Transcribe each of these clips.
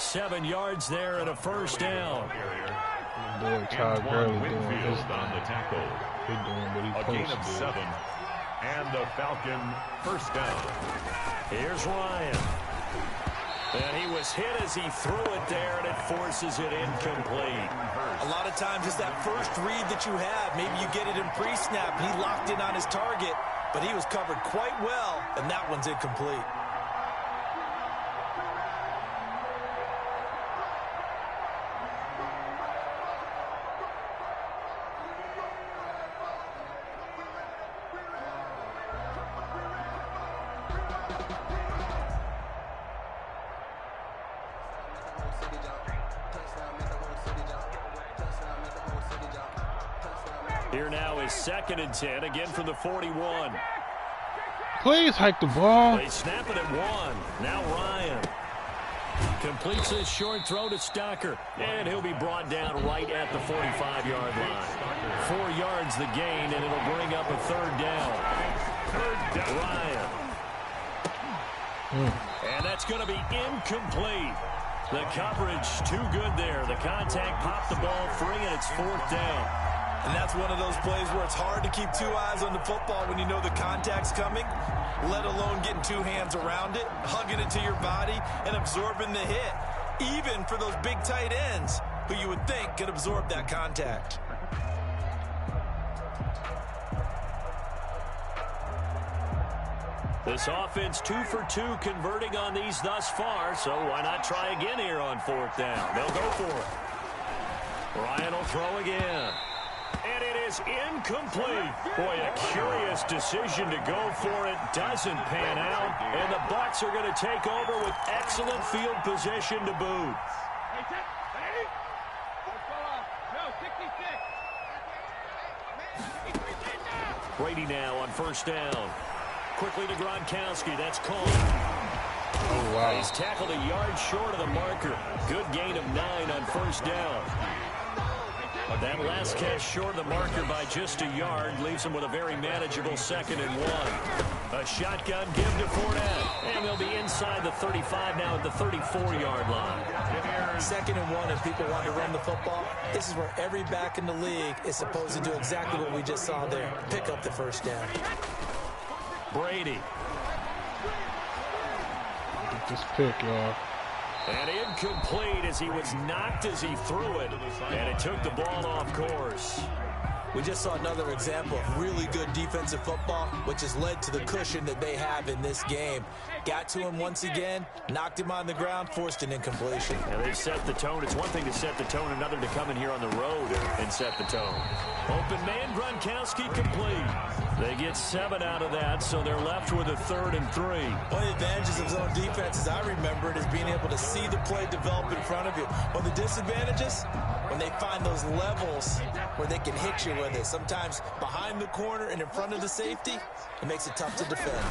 7 yards there and a first down. Boy, Todd Gurley doing his on the tackle. He's doing what he's A gain supposed of to 7. And the Falcon first down. Here's Ryan. And he was hit as he threw it there, and it forces it incomplete. A lot of times it's that first read that you have. Maybe you get it in pre-snap, and he locked in on his target, but he was covered quite well, and that one's incomplete. Here now is 2nd and 10, again from the 41. Please hike the ball. They snap it at 1. Now Ryan completes his short throw to Stocker, and he'll be brought down right at the 45-yard line. 4 yards the gain, and it'll bring up a 3rd down. Ryan. And that's going to be incomplete. The coverage too good there. The contact popped the ball free, and it's 4th down. And that's one of those plays where it's hard to keep 2 eyes on the football when you know the contact's coming, let alone getting 2 hands around it, hugging it to your body, and absorbing the hit, even for those big tight ends who you would think could absorb that contact. This offense 2 for 2 converting on these thus far, so why not try again here on 4th down? They'll go for it. Ryan will throw again. And it is incomplete. Boy, a curious decision to go for it. Doesn't pan out. And the Bucs are going to take over with excellent field position to boot. Brady now on 1st down. Quickly to Gronkowski. That's called. Oh, wow. He's tackled a yard short of the marker. Good gain of 9 on 1st down. That last catch short of the marker by just a yard leaves him with a very manageable 2nd and 1. A shotgun give to Fournette. And they'll be inside the 35 now at the 34-yard line. 2nd and 1, and people want to run the football. This is where every back in the league is supposed to do exactly what we just saw there. Pick up the 1st down. Brady. Get this pick, y'all. And incomplete as he was knocked as he threw it. And it took the ball off course. We just saw another example of really good defensive football, which has led to the cushion that they have in this game. Got to him once again, knocked him on the ground, forced an incompletion. And they've set the tone. It's one thing to set the tone, another to come in here on the road and set the tone. Open man, Gronkowski complete. They get 7 out of that, so they're left with a 3rd and 3. One of the advantages of zone defense, as I remember it, is being able to see the play develop in front of you. One of the disadvantages, when they find those levels where they can hit you with it, sometimes behind the corner and in front of the safety, it makes it tough to defend.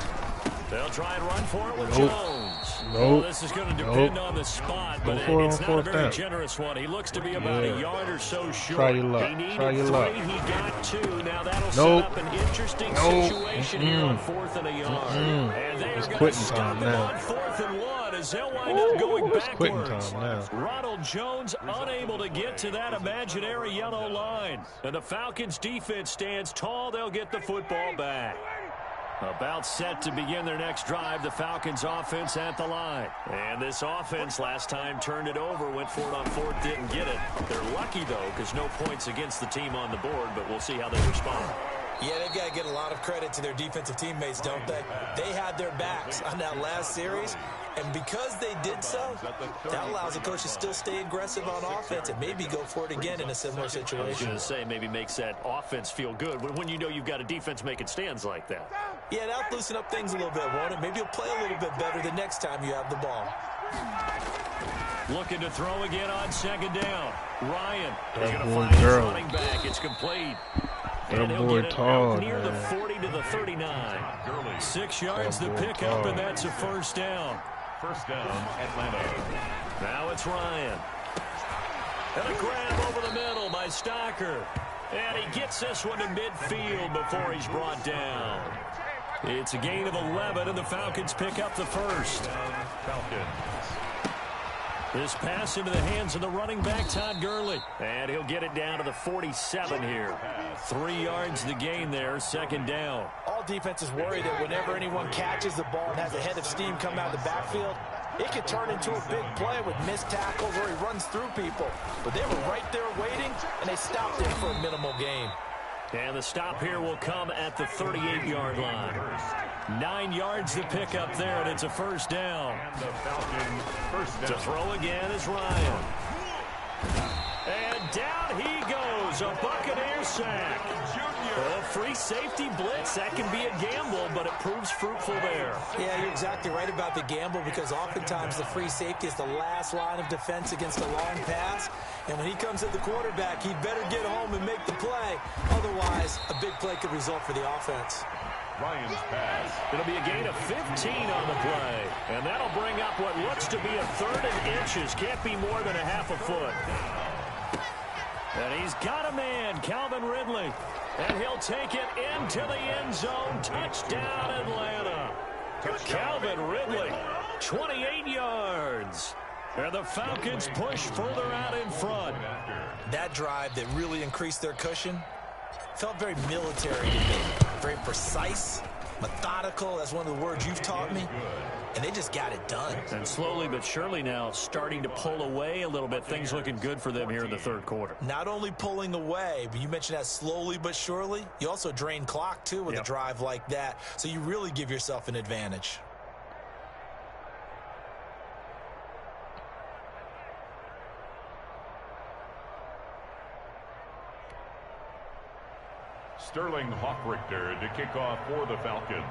They'll try and run for it with Jones. Nope. This is going to depend on the spot, but it's not a very generous one. He looks to be about a yard or so short. Try your luck. He needed Try your 3. luck. He got 2. Now that'll set up an interesting situation here on 4th and a yard. And they are going to stop him on 4th and 1 as they'll wind up going backwards. Ronald Jones unable to get to that imaginary yellow line. And the Falcons defense stands tall. They'll get the football back. About set to begin their next drive, the Falcons offense at the line. And this offense last time turned it over, went for it on 4th, didn't get it. They're lucky, though, because no points against the team on the board, but we'll see how they respond. Yeah, they've got to get a lot of credit to their defensive teammates, don't they? They had their backs on that last series, and because they did so, that allows the coach to still stay aggressive on offense and maybe go for it again in a similar situation. I was going to say, maybe makes that offense feel good when you know you've got a defense making stands like that. Yeah, that'll loosen up things a little bit, won't it? Maybe you'll play a little bit better the next time you have the ball. Looking to throw again on 2nd down. Ryan is going to find his running back. It's complete. And he'll get it out near the 40 to the 39. 6 yards to pick up, and that's a 1st down. 1st down, Atlanta. Now it's Ryan. And a grab over the middle by Stocker. And he gets this one to midfield before he's brought down. It's a gain of 11, and the Falcons pick up the 1st. Falcons. This pass into the hands of the running back, Todd Gurley. And he'll get it down to the 47 here. 3 yards the gain there, second down. All defenses worry that whenever anyone catches the ball and has a head of steam come out of the backfield, it could turn into a big play with missed tackles or he runs through people. But they were right there waiting, and they stopped him for a minimal gain. And the stop here will come at the 38-yard line. 9 yards to pick up there, and it's a first down. And the Falcons first down. To throw again is Ryan. And down he goes, a Buccaneer sack. A free safety blitz, that can be a gamble, but it proves fruitful there. Yeah, you're exactly right about the gamble because oftentimes the free safety is the last line of defense against a long pass. And when he comes at the quarterback, he better get home and make the play. Otherwise, a big play could result for the offense. Ryan's pass. It'll be a gain of 15 on the play. And that'll bring up what looks to be a 3rd and inches. Can't be more than a half a foot. And he's got a man, Calvin Ridley. And he'll take it into the end zone. Touchdown, Atlanta. Calvin Ridley, 28 yards. And the Falcons push further out in front. That drive that really increased their cushion felt very military to me. Very precise, methodical. That's one of the words you've taught me. And they just got it done. And slowly but surely now starting to pull away a little bit. Things looking good for them here in the 3rd quarter. Not only pulling away, but you mentioned that slowly but surely. You also drain clock, too, with a drive like that. So you really give yourself an advantage. Sterling Hawkrichter to kick off for the Falcons.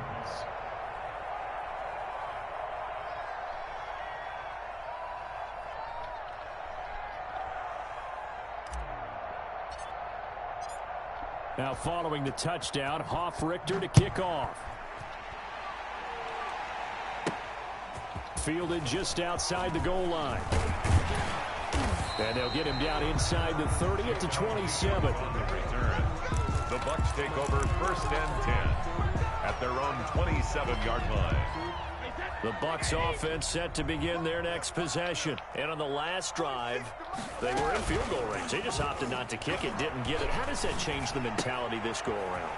Now following the touchdown, Hofrichter to kick off. Fielded just outside the goal line. And they'll get him down inside the 30 at the 27. Return. The Bucs take over 1st and 10 at their own 27-yard line. The Bucs offense set to begin their next possession. And on the last drive, they were in field goal range. They just opted not to kick it, didn't get it. How does that change the mentality this go around?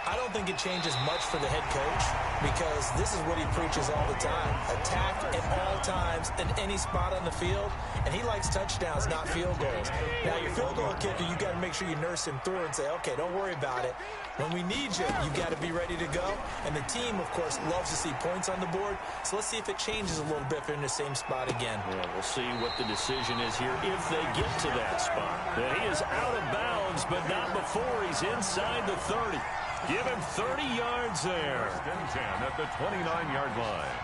I don't think it changes much for the head coach because this is what he preaches all the time. Attack at all times in any spot on the field, and he likes touchdowns, not field goals. Now, your field goal kicker, you got to make sure you nurse him through and say, okay, don't worry about it. When we need you, you got to be ready to go. And the team, of course, loves to see points on the board. So let's see if it changes a little bit if they're in the same spot again. Yeah, we'll see what the decision is here if they get to that spot. Yeah, he is out of bounds, but not before he's inside the 30. Give him 30 yards there. 1st and 10 at the 29-yard line.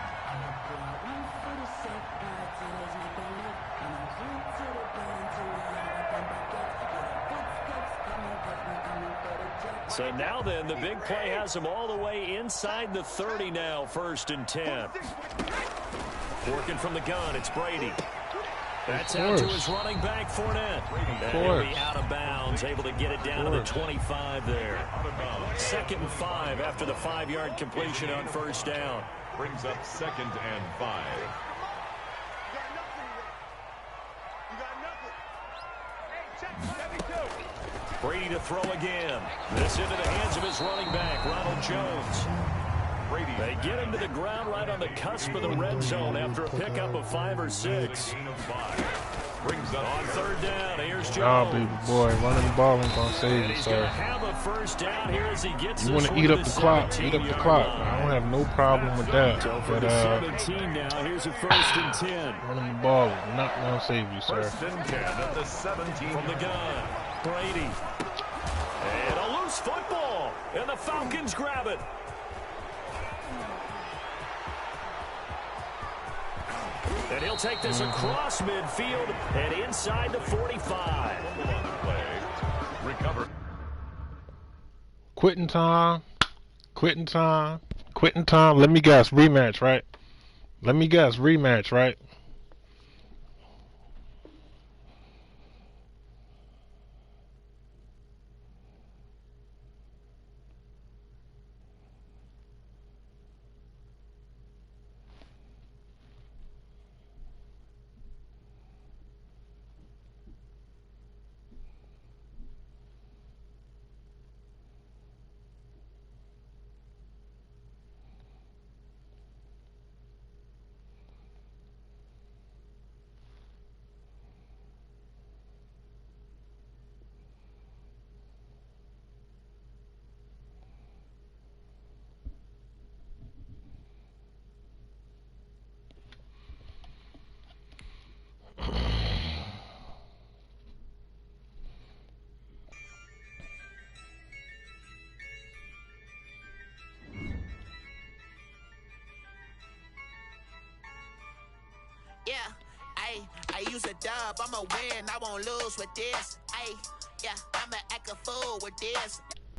So now then, the big play has him all the way inside the 30 now, 1st and 10. Working from the gun, it's Brady. That's out to his running back, Fournette. And he'll be out of bounds, able to get it down to the 25 there. 2nd and 5 after the 5-yard completion on 1st down. Brings up 2nd and 5. Brady to throw again. This into the hands of his running back, Ronald Jones. Brady. They get him to the ground right on the cusp of the red zone after a pickup of 5 or 6. Brings up on 3rd down. Here's Oh, Jones. baby boy, running the ball ain't gonna save you, He's sir. going to have a 1st down here as he gets You want to eat up the clock? Eat up the clock. I don't have no problem with that. So for But the 17 now, here's a 1st and 10. running the ball is not gonna save you, sir. 1st and 10 at the 17. From the gun, Brady. And a loose football. And the Falcons grab it. And he'll take this across midfield and inside the 45. Recover. Quitting time. Quitting time. Quitting time. Let me guess. Rematch, right? Let me guess. Rematch, right? dub, I'ma win, I won't lose with this. Ay, yeah, I'ma act a fool with this.